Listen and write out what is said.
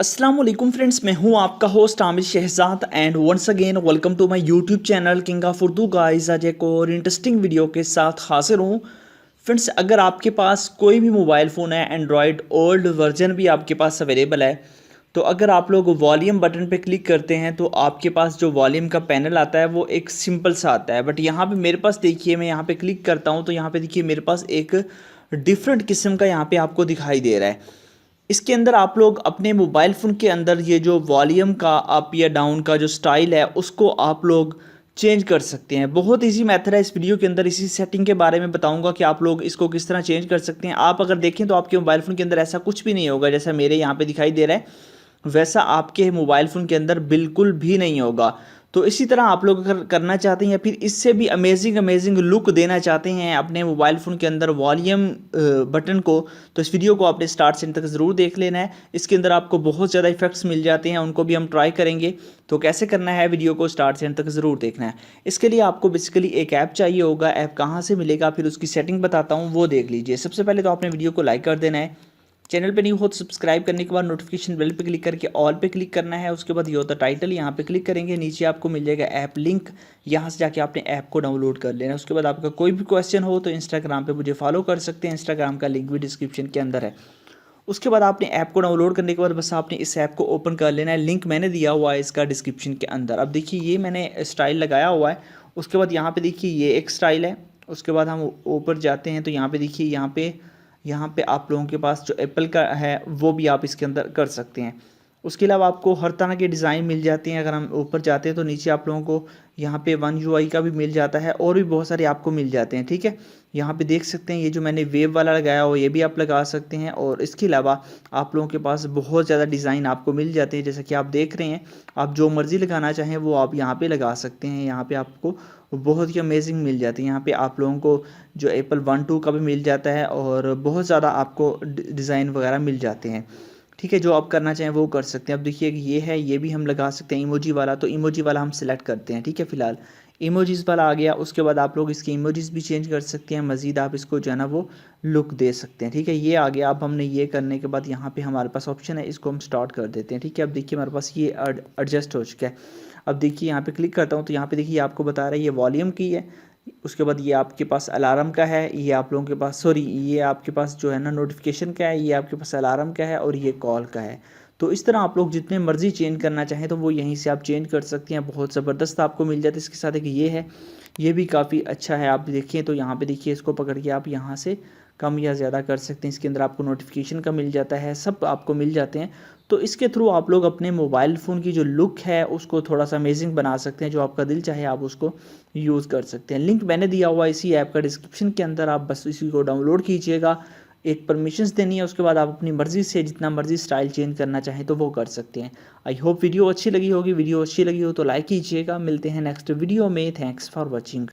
अस्सलाम वालेकुम फ्रेंड्स, मैं हूं आपका host Aamir Shahzad and once again welcome to my YouTube channel king of Urdu. Guys आज एक और इंटरेस्टिंग वीडियो के साथ हाजिर हूं। फ्रेंड्स, अगर आपके पास कोई भी मोबाइल फ़ोन है, एंड्रॉयड ओल्ड वर्जन भी आपके पास अवेलेबल है, तो अगर आप लोग वॉल्यूम बटन पे क्लिक करते हैं तो आपके पास जो वॉल्यूम का पैनल आता है वो एक सिंपल सा आता है। बट यहाँ पे मेरे पास देखिए, मैं यहाँ पे क्लिक करता हूँ तो यहाँ पे देखिए मेरे पास एक डिफरेंट किस्म का यहाँ पे आपको दिखाई दे रहा है। इसके अंदर आप लोग अपने मोबाइल फ़ोन के अंदर ये जो वॉल्यूम का अप या डाउन का जो स्टाइल है उसको आप लोग चेंज कर सकते हैं। बहुत इजी मेथड है। इस वीडियो के अंदर इसी सेटिंग के बारे में बताऊंगा कि आप लोग इसको किस तरह चेंज कर सकते हैं। आप अगर देखें तो आपके मोबाइल फ़ोन के अंदर ऐसा कुछ भी नहीं होगा जैसा मेरे यहाँ पे दिखाई दे रहा है, वैसा आपके मोबाइल फ़ोन के अंदर बिल्कुल भी नहीं होगा। तो इसी तरह आप लोग अगर करना चाहते हैं या फिर इससे भी अमेजिंग अमेजिंग लुक देना चाहते हैं अपने मोबाइल फ़ोन के अंदर वॉल्यूम बटन को, तो इस वीडियो को आपने स्टार्ट से एंड तक ज़रूर देख लेना है। इसके अंदर आपको बहुत ज़्यादा इफेक्ट्स मिल जाते हैं, उनको भी हम ट्राई करेंगे। तो कैसे करना है, वीडियो को स्टार्ट से एंड तक ज़रूर देखना है। इसके लिए आपको बेसिकली एक ऐप चाहिए होगा। ऐप कहाँ से मिलेगा, फिर उसकी सेटिंग बताता हूँ, वो देख लीजिए। सबसे पहले तो आपने वीडियो को लाइक कर देना है। चैनल पे न्यू हो तो सब्सक्राइब करने के बाद नोटिफिकेशन बेल पे क्लिक करके ऑल पे क्लिक करना है। उसके बाद ये होता है टाइटल, यहाँ पे क्लिक करेंगे, नीचे आपको मिल जाएगा ऐप लिंक। यहाँ से जाके आपने ऐप को डाउनलोड कर लेना है। उसके बाद आपका कोई भी क्वेश्चन हो तो इंस्टाग्राम पे मुझे फॉलो कर सकते हैं। इंस्टाग्राम का लिंक भी डिस्क्रिप्शन के अंदर है। उसके बाद आपने ऐप को डाउनलोड करने के बाद बस आपने इस ऐप को ओपन कर लेना है। लिंक मैंने दिया हुआ है इसका डिस्क्रिप्शन के अंदर। अब देखिए ये मैंने स्टाइल लगाया हुआ है। उसके बाद यहाँ पे देखिए ये एक स्टाइल है। उसके बाद हम ऊपर जाते हैं तो यहाँ पे देखिए यहाँ पे आप लोगों के पास जो एप्पल का है वो भी आप इसके अंदर कर सकते हैं। उसके अलावा आपको हर तरह के डिज़ाइन मिल जाते हैं। अगर हम ऊपर जाते हैं तो नीचे आप लोगों को यहाँ पे वन यूआई का भी मिल जाता है और भी बहुत सारे आपको मिल जाते हैं। ठीक है, यहाँ पे देख सकते हैं ये जो मैंने वेव वाला लगाया हो ये भी आप लगा सकते हैं। और इसके अलावा आप लोगों के पास बहुत ज़्यादा डिज़ाइन आपको मिल जाते हैं, जैसा कि आप देख रहे हैं। आप जो मर्ज़ी लगाना चाहें वो आप यहाँ पे लगा सकते हैं। यहाँ पे आपको बहुत ही अमेजिंग मिल जाती है। यहाँ पे आप लोगों को जो एप्पल 1 2 का भी मिल जाता है और बहुत ज़्यादा आपको डिज़ाइन वगैरह मिल जाते हैं। ठीक है, जो आप करना चाहें वो कर सकते हैं। अब देखिए ये है, ये भी हम लगा सकते हैं इमोजी वाला। तो इमोजी वाला हम सिलेक्ट करते हैं। ठीक है, फिलहाल इमोजीज़ वाला आ गया। उसके बाद आप लोग इसके इमोजीज़ भी चेंज कर सकते हैं। मज़ीद आप इसको जो है ना वो लुक दे सकते हैं। ठीक है, ये आ गया। अब हमने ये करने के बाद यहाँ पे हमारे पास ऑप्शन है, इसको हम स्टार्ट कर देते हैं। ठीक है, अब देखिए हमारे पास ये एडजस्ट हो चुका है। अब देखिए यहाँ पे क्लिक करता हूँ तो यहाँ पे देखिए आपको बता रहा है ये वॉल्यूम की है। उसके बाद ये आपके पास अलार्म का है, ये आप लोगों के पास ये आपके पास जो है ना नोटिफिकेशन का है, ये आपके पास अलार्म का है और ये कॉल का है। तो इस तरह आप लोग जितने मर्जी चेंज करना चाहें तो वो यहीं से आप चेंज कर सकते हैं। बहुत ज़बरदस्त आपको मिल जाता है। इसके साथ एक ये है, ये भी काफ़ी अच्छा है। आप देखिए तो यहाँ पे देखिए इसको पकड़ के आप यहाँ से कम या ज़्यादा कर सकते हैं। इसके अंदर आपको नोटिफिकेशन का मिल जाता है, सब आपको मिल जाते हैं। तो इसके थ्रू आप लोग अपने मोबाइल फ़ोन की जो लुक है उसको थोड़ा सा अमेजिंग बना सकते हैं। जो आपका दिल चाहे आप उसको यूज़ कर सकते हैं। लिंक मैंने दिया हुआ है इसी ऐप का डिस्क्रिप्शन के अंदर। आप बस इसी को डाउनलोड कीजिएगा। एक परमिशंस देनी है, उसके बाद आप अपनी मर्ज़ी से जितना मर्ज़ी स्टाइल चेंज करना चाहें तो वो कर सकते हैं। आई होप वीडियो अच्छी लगी होगी। वीडियो अच्छी लगी हो तो लाइक कीजिएगा। मिलते हैं नेक्स्ट वीडियो में। Thanks for watching.